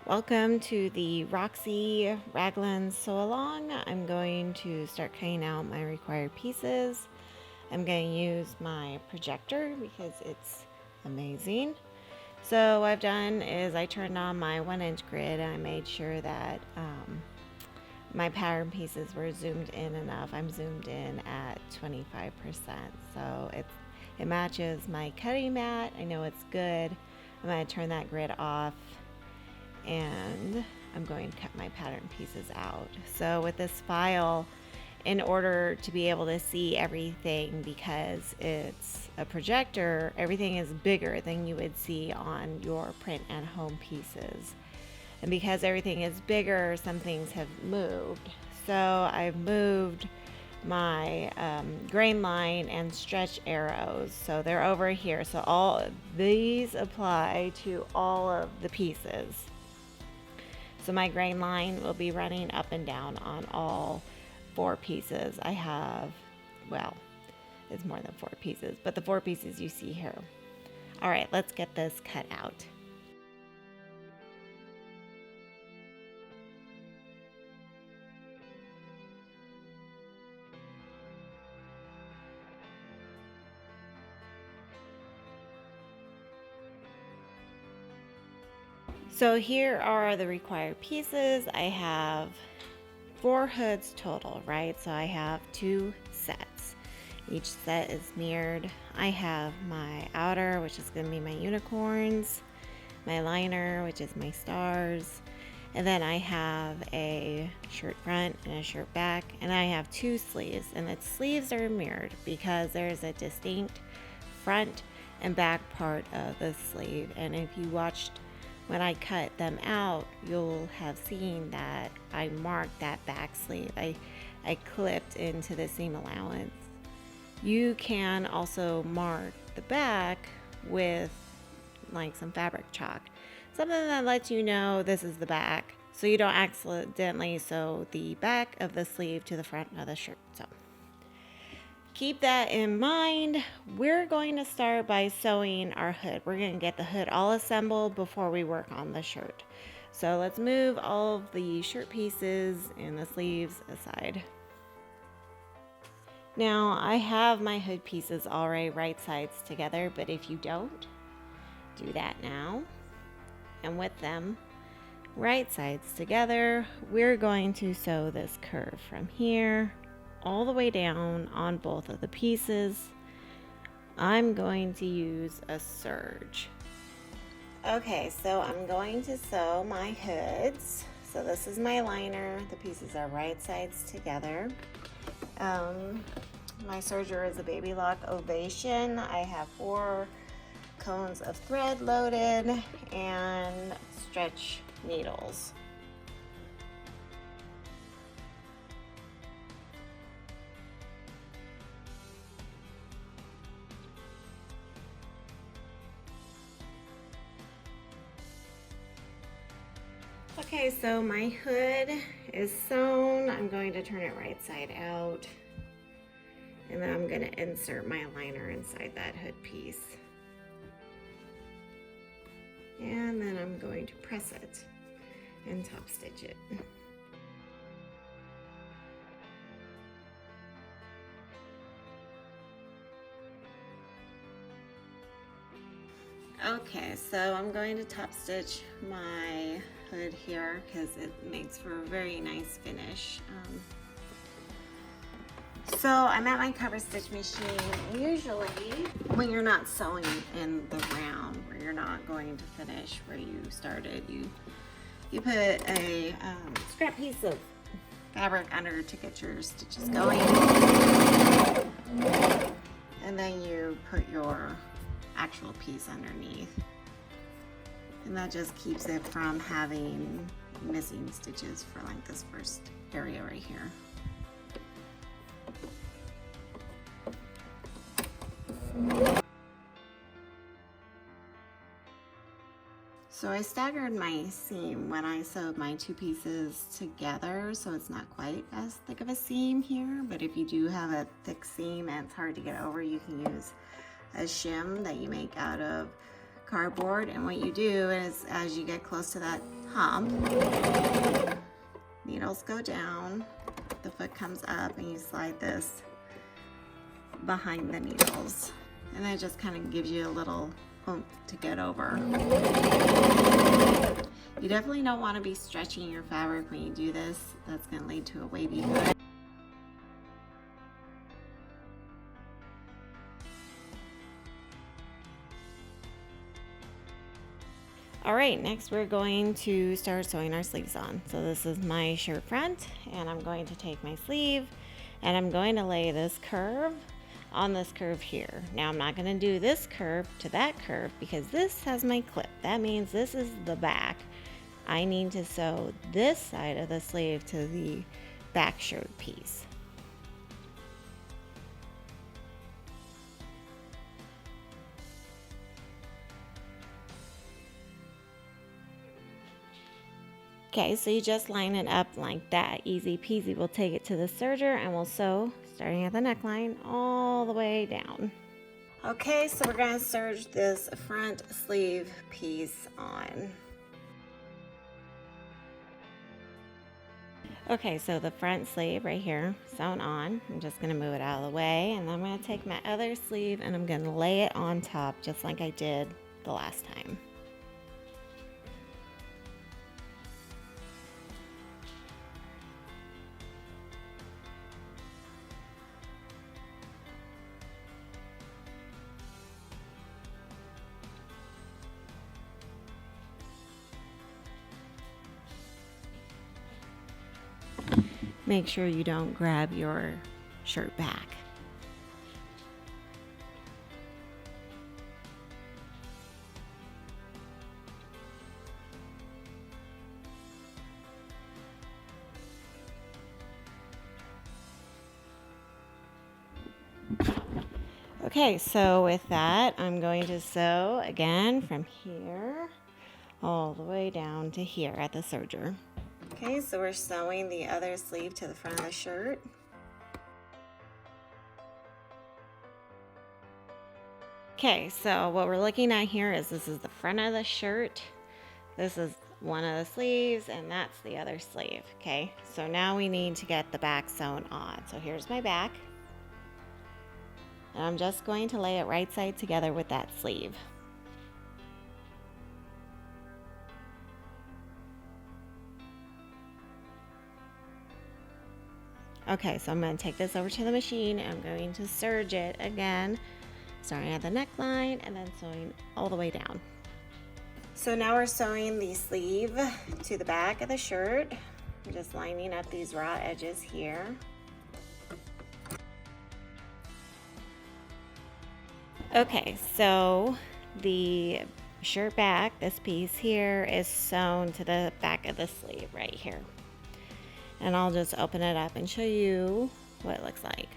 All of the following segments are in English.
Welcome to the Roxy Raglan sew along. I'm going to start cutting out my required pieces. I'm going to use my projector because it's amazing. So what I've done is I turned on my 1-inch grid and I made sure that my pattern pieces were zoomed in enough. I'm zoomed in at 25%, so it matches my cutting mat. I know it's good. I'm going to turn that grid off and I'm going to cut my pattern pieces out. So with this file, in order to be able to see everything, because it's a projector, everything is bigger than you would see on your print at home pieces. And because everything is bigger, some things have moved. So I've moved my grain line and stretch arrows. So they're over here. So all these apply to all of the pieces. So my grain line will be running up and down on all 4 pieces. I have, well, it's more than 4 pieces, but the 4 pieces you see here. All right, let's get this cut out. So here are the required pieces. I have 4 hoods total, right? So I have 2 sets. Each set is mirrored. I have my outer, which is going to be my unicorns, my liner, which is my stars, and then I have a shirt front and a shirt back, and I have 2 sleeves, and the sleeves are mirrored because there's a distinct front and back part of the sleeve. And if you watched when I cut them out, you'll have seen that I marked that back sleeve. I clipped into the seam allowance. You can also mark the back with like some fabric chalk, something that lets you know this is the back, so you don't accidentally sew the back of the sleeve to the front of the shirt. So keep that in mind. We're going to start by sewing our hood. We're going to get the hood all assembled before we work on the shirt. So let's move all of the shirt pieces and the sleeves aside. Now I have my hood pieces already right sides together, but if you don't, do that now. And with them right sides together, we're going to sew this curve from here all the way down on both of the pieces. I'm going to use a serge. Okay, so I'm going to sew my hoods. So this is my liner. The pieces are right sides together. My serger is a Baby Lock Ovation. I have 4 cones of thread loaded and stretch needles. Okay, so my hood is sewn. I'm going to turn it right side out. And then I'm going to insert my liner inside that hood piece. And then I'm going to press it and top stitch it. Okay, so I'm going to top stitch my hood here because it makes for a very nice finish. So I'm at my cover stitch machine. Usually when you're not sewing in the round where you're not going to finish where you started, you put a scrap piece of fabric under to get your stitches going, and then you put your actual piece underneath, and that just keeps it from having missing stitches for like this first area right here. So I staggered my seam when I sewed my 2 pieces together, so it's not quite as thick of a seam here, but if you do have a thick seam and it's hard to get over, you can use a shim that you make out of cardboard, and what you do is as you get close to that hump, needles go down, the foot comes up, and you slide this behind the needles, and it just kind of gives you a little oomph to get over. You definitely don't want to be stretching your fabric when you do this. That's going to lead to a wavy hood. All right, next we're going to start sewing our sleeves on. So this is my shirt front, and I'm going to take my sleeve and I'm going to lay this curve on this curve here. Now I'm not going to do this curve to that curve because this has my clip. That means this is the back. I need to sew this side of the sleeve to the back shirt piece. Okay, so you just line it up like that, easy peasy. We'll take it to the serger and we'll sew starting at the neckline all the way down. Okay, so we're gonna serge this front sleeve piece on. Okay, so the front sleeve right here, sewn on. I'm just gonna move it out of the way, and then I'm gonna take my other sleeve and I'm gonna lay it on top just like I did the last time. Make sure you don't grab your shirt back. Okay, so with that, I'm going to sew again from here all the way down to here at the serger. Okay, so we're sewing the other sleeve to the front of the shirt. Okay, so what we're looking at here is this is the front of the shirt. This is one of the sleeves, and that's the other sleeve. Okay, so now we need to get the back sewn on. So here's my back. And I'm just going to lay it right side together with that sleeve. Okay, so I'm going to take this over to the machine and I'm going to serge it again, starting at the neckline and then sewing all the way down. So now we're sewing the sleeve to the back of the shirt. I'm just lining up these raw edges here. Okay, so the shirt back, this piece here, is sewn to the back of the sleeve right here. And I'll just open it up and show you what it looks like.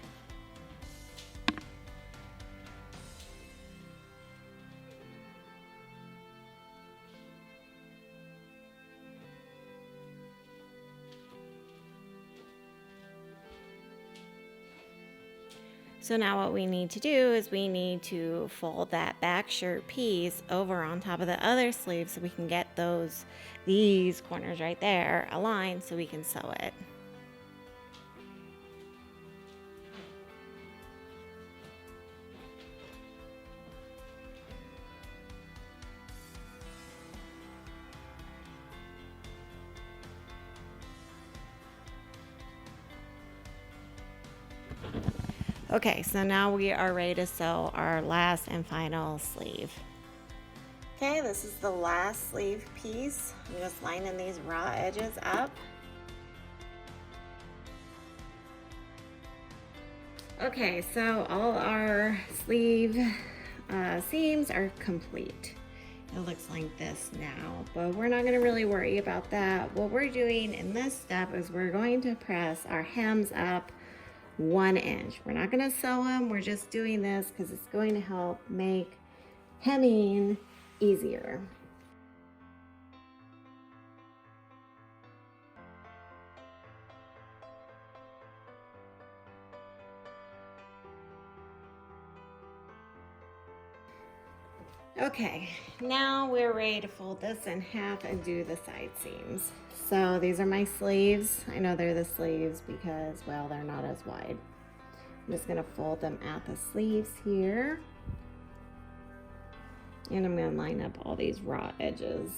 So now what we need to do is we need to fold that back shirt piece over on top of the other sleeve so we can get these corners right there aligned so we can sew it. Okay, so now we are ready to sew our last and final sleeve. Okay, this is the last sleeve piece. I'm just lining these raw edges up. Okay, so all our sleeve seams are complete. It looks like this now, but we're not gonna really worry about that. What we're doing in this step is we're going to press our hems up 1 inch. We're not going to sew them. We're just doing this because it's going to help make hemming easier. Okay, now we're ready to fold this in half and do the side seams. So these are my sleeves. I know they're the sleeves because, well, they're not as wide. I'm just gonna fold them at the sleeves here. And I'm gonna line up all these raw edges.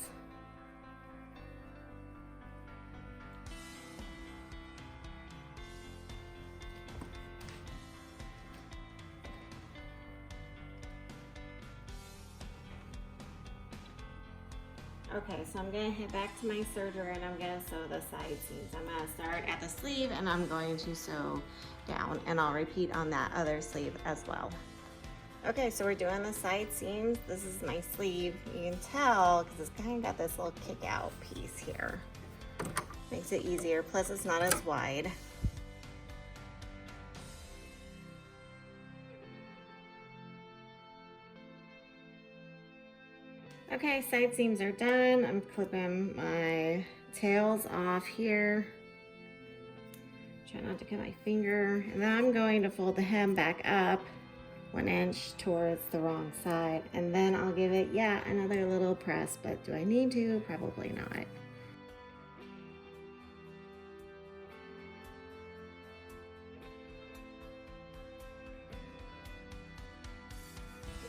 Okay, so I'm gonna head back to my serger and I'm gonna sew the side seams. I'm gonna start at the sleeve and I'm going to sew down, and I'll repeat on that other sleeve as well. Okay, so we're doing the side seams. This is my sleeve. You can tell because it's kind of got this little kick out piece here. Makes it easier, plus it's not as wide. Okay, side seams are done. I'm clipping my tails off here. Try not to cut my finger. And then I'm going to fold the hem back up 1 inch towards the wrong side. And then I'll give it, yeah, another little press, but do I need to? Probably not.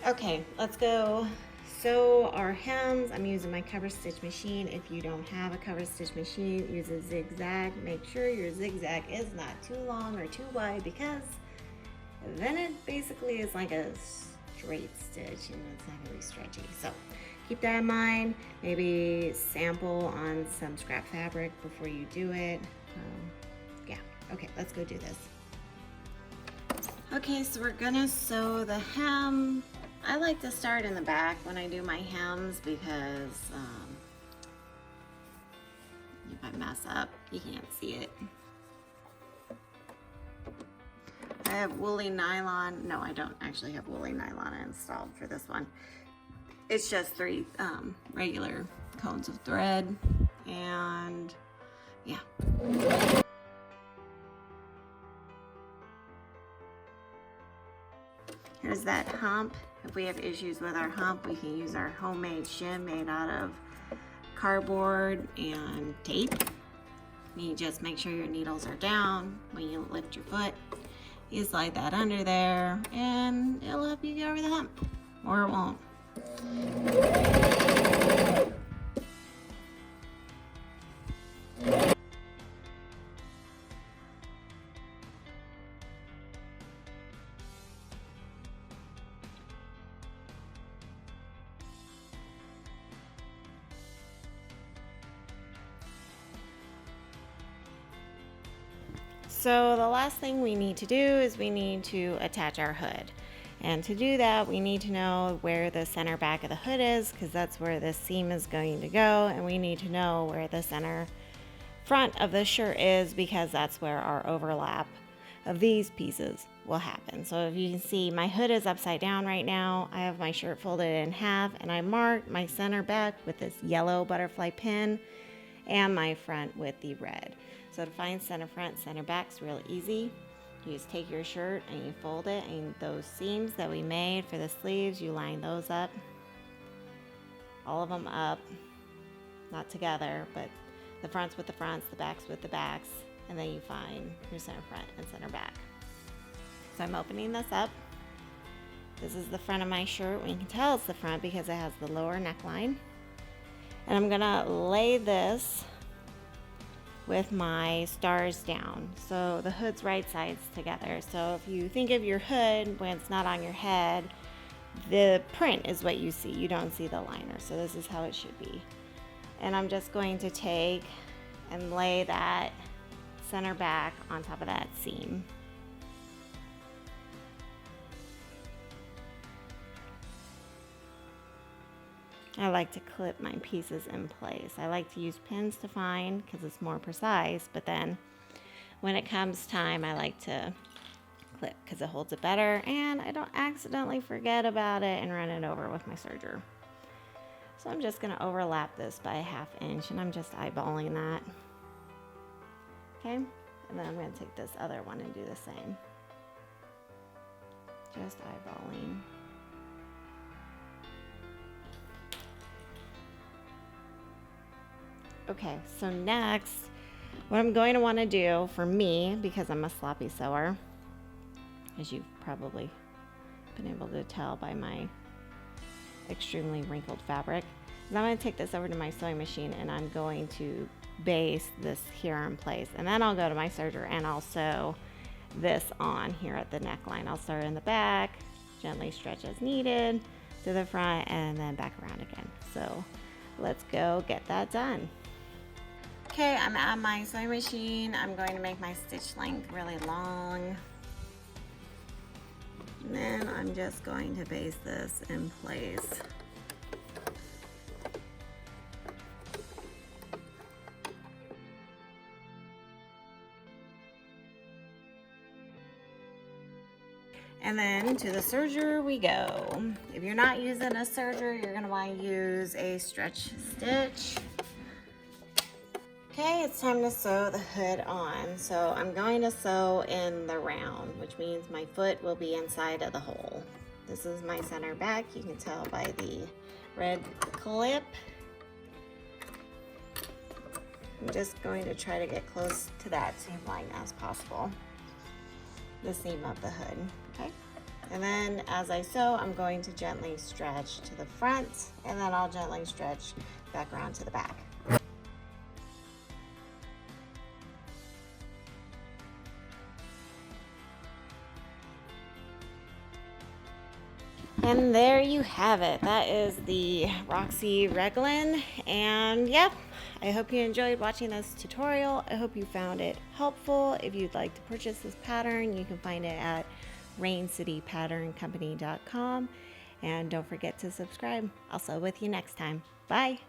Okay, let's go sew our hems. I'm using my cover stitch machine. If you don't have a cover stitch machine, use a zigzag. Make sure your zigzag is not too long or too wide, because then it basically is like a straight stitch and it's not gonna be stretchy. So keep that in mind. Maybe sample on some scrap fabric before you do it. Yeah, okay, let's go do this. Okay, so we're gonna sew the hem. I like to start in the back when I do my hems because if I mess up, you can't see it. I have woolly nylon. No, I don't actually have woolly nylon installed for this one. It's just 3 regular cones of thread, and yeah. Here's that hump. If we have issues with our hump, we can use our homemade shim made out of cardboard and tape. You just make sure your needles are down when you lift your foot. You slide that under there and it'll help you get over the hump, or it won't. So the last thing we need to do is we need to attach our hood. And to do that, we need to know where the center back of the hood is, because that's where the seam is going to go. And we need to know where the center front of the shirt is, because that's where our overlap of these pieces will happen. So if you can see, my hood is upside down right now. I have my shirt folded in half, and I marked my center back with this yellow butterfly pin and my front with the red. So to find center front, center back's real easy. You just take your shirt and you fold it, and those seams that we made for the sleeves, you line those up, all of them up, not together, but the fronts with the fronts, the backs with the backs, and then you find your center front and center back. So I'm opening this up. This is the front of my shirt. You can tell it's the front because it has the lower neckline. And I'm gonna lay this with my stars down. So the hood's right sides together. So if you think of your hood when it's not on your head, the print is what you see. You don't see the liner. So this is how it should be. And I'm just going to take and lay that center back on top of that seam. I like to clip my pieces in place. I like to use pins to find because it's more precise, but then when it comes time, I like to clip because it holds it better and I don't accidentally forget about it and run it over with my serger. So I'm just gonna overlap this by a 1/2 inch, and I'm just eyeballing that. Okay, and then I'm gonna take this other one and do the same. Just eyeballing. Okay, so next, what I'm going to want to do for me, because I'm a sloppy sewer, as you've probably been able to tell by my extremely wrinkled fabric, is I'm going to take this over to my sewing machine and I'm going to base this here in place. And then I'll go to my serger and I'll sew this on here at the neckline. I'll start in the back, gently stretch as needed to the front, and then back around again. So let's go get that done. Okay, I'm at my sewing machine. I'm going to make my stitch length really long. And then I'm just going to base this in place. And then to the serger we go. If you're not using a serger, you're gonna want to use a stretch stitch. Okay, it's time to sew the hood on. So I'm going to sew in the round, which means my foot will be inside of the hole. This is my center back. You can tell by the red clip. I'm just going to try to get close to that seam line as possible. The seam of the hood, okay? And then as I sew, I'm going to gently stretch to the front, and then I'll gently stretch back around to the back. And there you have it. That is the Roxy Raglan. And yeah, I hope you enjoyed watching this tutorial. I hope you found it helpful. If you'd like to purchase this pattern, you can find it at RainCityPatternCompany.com. And don't forget to subscribe. I'll sew with you next time. Bye.